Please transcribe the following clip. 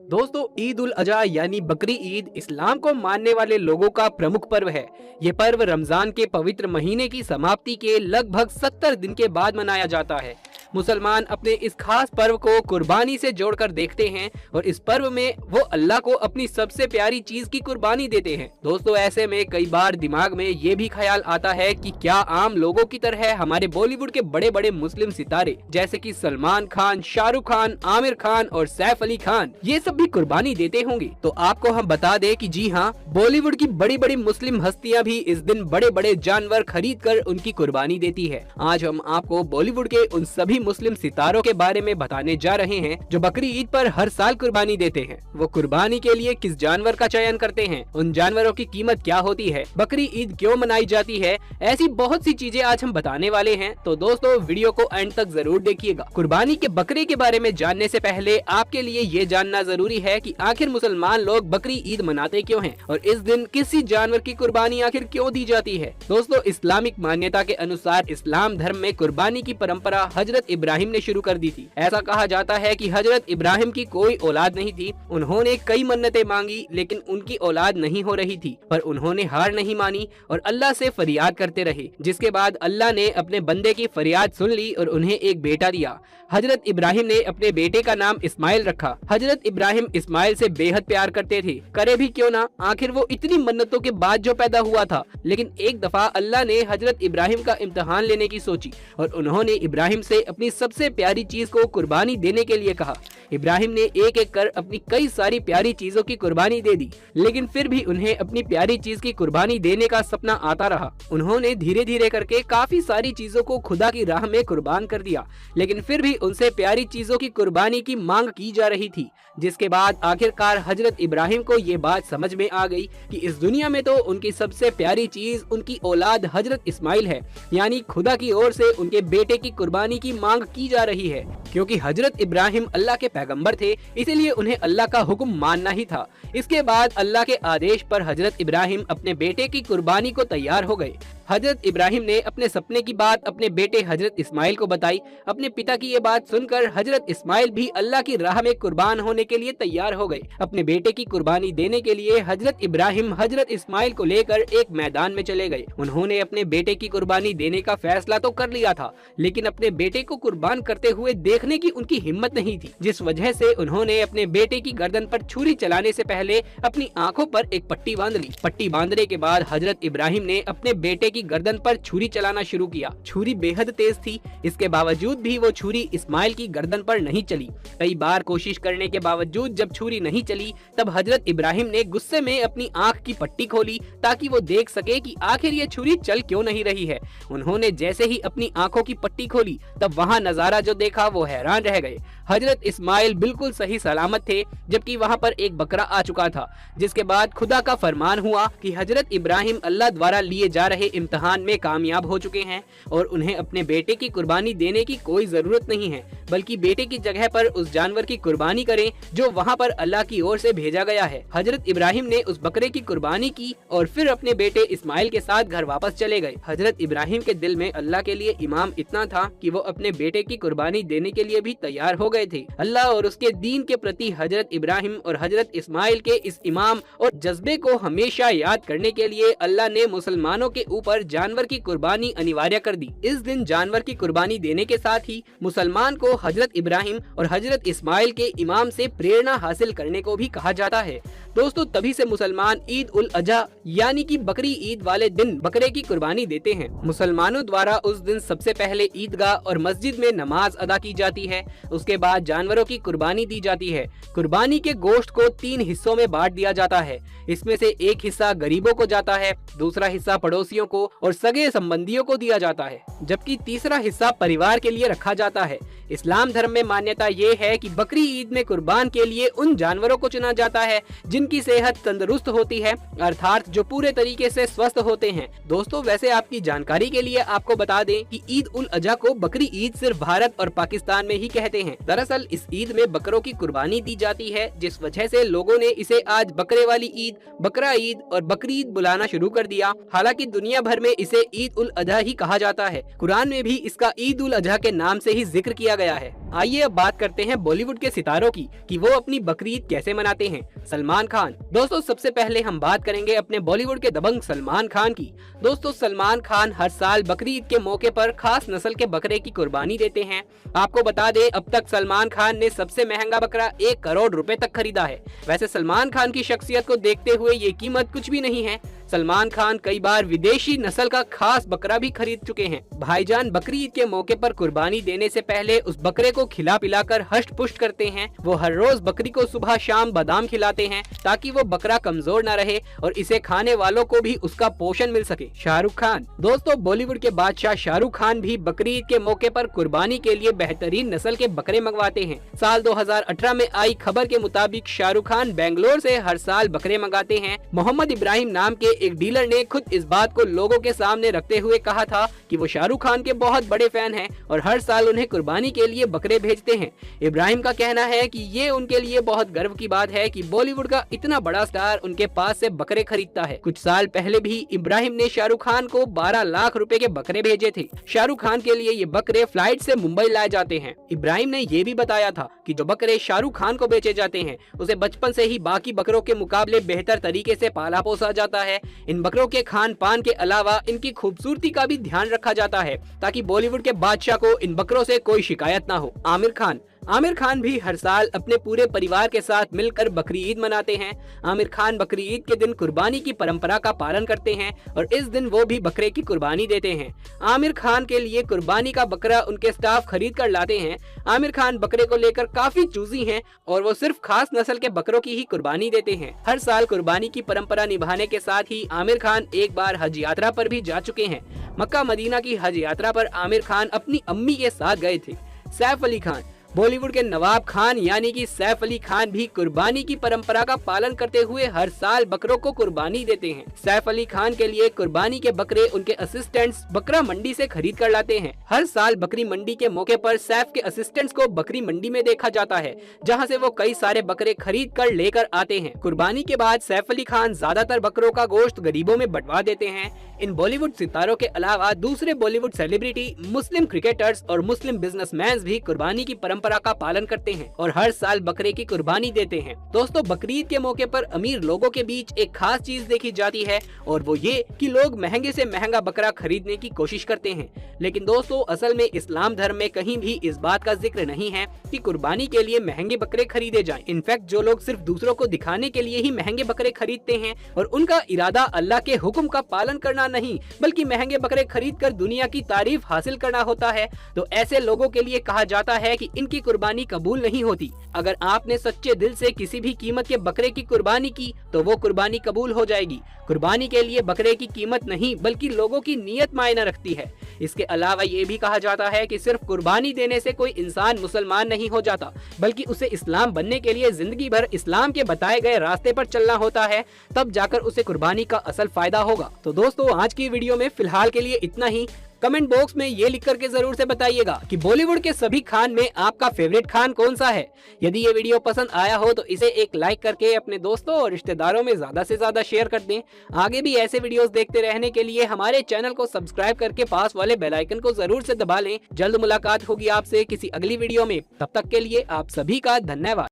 दोस्तों, ईद उल अजहा यानी बकरी ईद इस्लाम को मानने वाले लोगों का प्रमुख पर्व है। ये पर्व रमजान के पवित्र महीने की समाप्ति के लगभग 70 दिन के बाद मनाया जाता है। मुसलमान अपने इस खास पर्व को कुर्बानी से जोड़कर देखते हैं और इस पर्व में वो अल्लाह को अपनी सबसे प्यारी चीज की कुर्बानी देते हैं। दोस्तों, ऐसे में कई बार दिमाग में ये भी ख्याल आता है कि क्या आम लोगों की तरह हमारे बॉलीवुड के बड़े बड़े मुस्लिम सितारे जैसे कि सलमान खान, शाहरुख खान, आमिर खान और सैफ अली खान ये सब भी कुर्बानी देते होंगे? तो आपको हम बता दें कि जी हाँ, बॉलीवुड की बड़ी बड़ी मुस्लिम हस्तियां भी इस दिन बड़े बड़े जानवर खरीद कर उनकी कुर्बानी देती है। आज हम आपको बॉलीवुड के उन सभी मुस्लिम सितारों के बारे में बताने जा रहे हैं जो बकरी ईद पर हर साल कुर्बानी देते हैं। वो कुर्बानी के लिए किस जानवर का चयन करते हैं, उन जानवरों की कीमत क्या होती है, बकरी ईद क्यों मनाई जाती है, ऐसी बहुत सी चीजें आज हम बताने वाले हैं। तो दोस्तों, वीडियो को एंड तक जरूर देखिएगा। कुर्बानी के बकरे के बारे में जानने से पहले आपके लिए ये जानना जरूरी है कि आखिर मुसलमान लोग बकरी ईद मनाते क्यों हैं और इस दिन किसी जानवर की कुर्बानी आखिर क्यों दी जाती है। दोस्तों, इस्लामिक मान्यता के अनुसार इस्लाम धर्म में कुर्बानी की परंपरा हजरत इब्राहिम ने शुरू कर दी थी। ऐसा कहा जाता है कि हजरत इब्राहिम की कोई औलाद नहीं थी। उन्होंने कई मन्नतें मांगी लेकिन उनकी औलाद नहीं हो रही थी, पर उन्होंने हार नहीं मानी और अल्लाह से फरियाद करते रहे। जिसके बाद अल्लाह ने अपने बंदे की फरियाद सुन ली और उन्हें एक बेटा दिया। हजरत इब्राहिम ने अपने बेटे का नाम इस्माइल रखा। हजरत इब्राहिम इस्माइल से बेहद प्यार करते थे, करे भी क्यों ना, आखिर वो इतनी मन्नतों के बाद जो पैदा हुआ था। लेकिन एक दफा अल्लाह ने हजरत इब्राहिम का इम्तिहान लेने की सोची और उन्होंने इब्राहिम से अपनी सबसे प्यारी चीज को कुर्बानी देने के लिए कहा। इब्राहिम ने एक एक कर अपनी कई सारी प्यारी चीजों की कुर्बानी दे दी, लेकिन फिर भी उन्हें अपनी प्यारी चीज की कुर्बानी देने का सपना आता रहा। उन्होंने धीरे धीरे करके काफी सारी चीजों को खुदा की राह में कुर्बान कर दिया, लेकिन फिर भी उनसे प्यारी चीजों की कुर्बानी की मांग की जा रही थी। जिसके बाद आखिरकार हजरत इब्राहिम को ये बात समझ में आ गई कि इस दुनिया में तो उनकी सबसे प्यारी चीज उनकी औलाद हजरत इस्माइल है, यानी खुदा की ओर से उनके बेटे की कुर्बानी की मांग की जा रही है। क्योंकि हजरत इब्राहिम अल्लाह के पैगंबर थे, इसीलिए उन्हें अल्लाह का हुक्म मानना ही था। इसके बाद अल्लाह के आदेश पर हजरत इब्राहिम अपने बेटे की कुर्बानी को तैयार हो गए। हजरत इब्राहिम ने अपने सपने की बात अपने बेटे हजरत इस्माइल को बताई। अपने पिता की ये बात सुनकर हजरत इस्माइल भी अल्लाह की राह में कुर्बान होने के लिए तैयार हो गए। अपने बेटे की कुर्बानी देने के लिए हजरत इब्राहिम हजरत इस्माइल को लेकर एक मैदान में चले गए। उन्होंने अपने बेटे की कुर्बानी देने का फैसला तो कर लिया था, लेकिन अपने बेटे को कुर्बान करते हुए देखने की उनकी हिम्मत नहीं थी, जिस वजह से उन्होंने अपने बेटे की गर्दन पर छुरी चलाने से पहले अपनी आंखों पर एक पट्टी बांध ली। पट्टी बांधने के बाद हजरत इब्राहिम ने अपने बेटे की गर्दन पर छुरी चलाना शुरू किया। छुरी बेहद तेज थी, इसके बावजूद भी वो छुरी इस्माइल की गर्दन पर नहीं चली। कई बार कोशिश करने के बावजूद जब छुरी नहीं चली, तब हजरत इब्राहिम ने गुस्से में अपनी आंख की पट्टी खोली ताकि वो देख सके कि आखिर ये छुरी चल क्यों नहीं रही है। उन्होंने जैसे ही अपनी आंखों की पट्टी खोली, तब वहाँ नजारा जो देखा वो हैरान रह गए। हजरत इस्माइल बिल्कुल सही सलामत थे, जबकि वहाँ पर एक बकरा आ चुका था। जिसके बाद खुदा का फरमान हुआ कि हजरत इब्राहिम अल्लाह द्वारा लिए जा रहे इम्तिहान में कामयाब हो चुके हैं और उन्हें अपने बेटे की कुर्बानी देने की कोई जरूरत नहीं है, बल्कि बेटे की जगह पर उस जानवर की कुर्बानी करें जो वहाँ पर अल्लाह की ओर से भेजा गया है। हजरत इब्राहिम ने उस बकरे की कुर्बानी की और फिर अपने बेटे इस्माइल के साथ घर वापस चले गए। हजरत इब्राहिम के दिल में अल्लाह के लिए ईमान इतना था कि वो अपने बेटे की कुर्बानी देने के लिए भी तैयार हो गए थे। अल्लाह और उसके दीन के प्रति हजरत इब्राहिम और हजरत इस्माइल के इस ईमान और जज्बे को हमेशा याद करने के लिए अल्लाह ने मुसलमानों के ऊपर जानवर की कुर्बानी अनिवार्य कर दी। इस दिन जानवर की कुर्बानी देने के साथ ही मुसलमान को हजरत इब्राहिम और हजरत इस्माइल के इमाम से प्रेरणा हासिल करने को भी कहा जाता है। दोस्तों, तभी से मुसलमान ईद उल अजहा यानी कि बकरी ईद वाले दिन बकरे की कुर्बानी देते हैं। मुसलमानों द्वारा उस दिन सबसे पहले ईदगाह और मस्जिद में नमाज अदा की जाती है। उसके बाद जानवरों की कुर्बानी दी जाती है। कुर्बानी के गोश्त को 3 हिस्सों में बांट दिया जाता है। इसमें से एक हिस्सा गरीबों को जाता है, दूसरा हिस्सा पड़ोसियों को और सगे संबंधियों को दिया जाता है, जबकि तीसरा हिस्सा परिवार के लिए रखा जाता है। इस्लाम धर्म में मान्यता ये है कि बकरी ईद में कुर्बान के लिए उन जानवरों को चुना जाता है जिनकी सेहत तंदुरुस्त होती है, अर्थात जो पूरे तरीके से स्वस्थ होते हैं। दोस्तों, वैसे आपकी जानकारी के लिए आपको बता दें कि ईद उल अजहा को बकरी ईद सिर्फ भारत और पाकिस्तान में ही कहते हैं। दरअसल इस ईद में बकरों की कुर्बानी दी जाती है, जिस वजह से लोगों ने इसे आज बकरे वाली ईद, बकरा ईद और बकरी ईद बुलाना शुरू कर दिया। हालांकि दुनिया भर में इसे ईद उल अजहा ही कहा जाता है। कुरान में भी इसका ईद उल अजहा के नाम से ही जिक्र किया गया है। आइए अब बात करते हैं बॉलीवुड के सितारों की कि वो अपनी बकरी ईद कैसे मनाते हैं। सलमान खान। दोस्तों सबसे पहले हम बात करेंगे अपने बॉलीवुड के दबंग सलमान खान की। दोस्तों सलमान खान हर साल बकरी ईद के मौके पर खास नस्ल के बकरे की कुर्बानी देते हैं। आपको बता दें अब तक सलमान खान ने सबसे महंगा बकरा 1 करोड़ रुपए तक खरीदा है। वैसे सलमान खान की शख्सियत को देखते हुए ये कीमत कुछ भी नहीं है। सलमान खान कई बार विदेशी नस्ल का खास बकरा भी खरीद चुके हैं। भाईजान बकरी ईद के मौके पर कुर्बानी देने से पहले उस बकरे को खिला पिलाकर हष्ट पुष्ट करते हैं। वो हर रोज बकरी को सुबह शाम बादाम खिलाते हैं ताकि वो बकरा कमजोर न रहे और इसे खाने वालों को भी उसका पोषण मिल सके। शाहरुख खान। दोस्तों बॉलीवुड के बादशाह शाहरुख खान भी बकरी ईद के मौके पर कुर्बानी के लिए बेहतरीन नस्ल के बकरे मंगवाते हैं। साल 2018 में आई खबर के मुताबिक शाहरुख खान बेंगलोर से हर साल बकरे मंगाते हैं। मोहम्मद इब्राहिम नाम के एक डीलर ने खुद इस बात को लोगों के सामने रखते हुए कहा था कि वो शाहरुख खान के बहुत बड़े फैन हैं और हर साल उन्हें कुर्बानी के लिए बकरे भेजते हैं। इब्राहिम का कहना है कि ये उनके लिए बहुत गर्व की बात है कि बॉलीवुड का इतना बड़ा स्टार उनके पास से बकरे खरीदता है। कुछ साल पहले भी इब्राहिम ने शाहरुख खान को 12 लाख रुपए के बकरे भेजे थे। शाहरुख खान के लिए ये बकरे फ्लाइट से मुंबई लाए जाते हैं। इब्राहिम ने ये भी बताया था कि जो बकरे शाहरुख खान को बेचे जाते हैं उसे बचपन से ही बाकी बकरों के मुकाबले बेहतर तरीके से पाला पोसा जाता है। इन बकरों के खान पान के अलावा इनकी खूबसूरती का भी ध्यान रखा जाता है ताकि बॉलीवुड के बादशाह को इन बकरों से कोई शिकायत ना हो। आमिर खान। आमिर खान भी हर साल अपने पूरे परिवार के साथ मिलकर बकरी ईद मनाते हैं। आमिर खान बकरी ईद के दिन कुर्बानी की परंपरा का पालन करते हैं और इस दिन वो भी बकरे की कुर्बानी देते हैं। आमिर खान के लिए कुर्बानी का बकरा उनके स्टाफ खरीद कर लाते हैं। आमिर खान बकरे को लेकर काफी चूजी हैं और वो सिर्फ खास नस्ल के बकरों की ही कुर्बानी देते हैं। हर साल कुर्बानी की परंपरा निभाने के साथ ही आमिर खान एक बार हज यात्रा पर भी जा चुके हैं। मक्का मदीना की हज यात्रा पर आमिर खान अपनी अम्मी के साथ गए थे। सैफ अली खान। बॉलीवुड के नवाब खान यानी कि सैफ अली खान भी कुर्बानी की परंपरा का पालन करते हुए हर साल बकरों को कुर्बानी देते हैं। सैफ अली खान के लिए कुर्बानी के बकरे उनके असिस्टेंट्स बकरा मंडी से खरीद कर लाते हैं। हर साल बकरी मंडी के मौके पर सैफ के असिस्टेंट्स को बकरी मंडी में देखा जाता है जहां से वो कई सारे बकरे खरीद कर लेकर आते हैं। कुर्बानी के बाद सैफ अली खान ज्यादातर बकरों का गोश्त गरीबों में बंटवा देते हैं। इन बॉलीवुड सितारों के अलावा दूसरे बॉलीवुड सेलिब्रिटी, मुस्लिम क्रिकेटर्स और मुस्लिम बिजनेसमैन भी कुर्बानी की परंपरा का पालन करते हैं और हर साल बकरे की कुर्बानी देते हैं। दोस्तों बकरीद के मौके पर अमीर लोगों के बीच एक खास चीज देखी जाती है और वो ये कि लोग महंगे से महंगा बकरा खरीदने की कोशिश करते हैं। लेकिन दोस्तों असल में इस्लाम धर्म में कहीं भी इस बात का जिक्र नहीं है कि कुर्बानी के लिए महंगे बकरे खरीदे जाएं। इनफैक्ट जो लोग सिर्फ दूसरों को दिखाने के लिए ही महंगे बकरे खरीदते हैं और उनका इरादा अल्लाह के हुक्म का पालन करना नहीं बल्कि महंगे बकरे खरीद कर दुनिया की तारीफ हासिल करना होता है, तो ऐसे लोगों के लिए कहा जाता है कि इनकी कुर्बानी कबूल नहीं होती। अगर आपने सच्चे दिल से किसी भी कीमत के बकरे की कुर्बानी की तो वो कुर्बानी कबूल हो जाएगी। कुर्बानी के लिए बकरे की कीमत नहीं बल्कि लोगों की नीयत मायने रखती है। इसके अलावा ये भी कहा जाता है कि सिर्फ कुर्बानी देने से कोई इंसान मुसलमान नहीं हो जाता बल्कि उसे इस्लाम बनने के लिए जिंदगी भर इस्लाम के बताए गए रास्ते पर चलना होता है, तब जाकर उसे कुर्बानी का असल फायदा होगा। तो दोस्तों आज की वीडियो में फिलहाल के लिए इतना ही। कमेंट बॉक्स में ये लिख करके जरूर से बताइएगा कि बॉलीवुड के सभी खान में आपका फेवरेट खान कौन सा है। यदि ये वीडियो पसंद आया हो तो इसे एक लाइक करके अपने दोस्तों और रिश्तेदारों में ज्यादा से ज्यादा शेयर कर दें। आगे भी ऐसे वीडियोस देखते रहने के लिए हमारे चैनल को सब्सक्राइब करके पास वाले बेल आइकन को जरूर से दबा लें। जल्द मुलाकात होगी आपसे किसी अगली वीडियो में, तब तक के लिए आप सभी का धन्यवाद।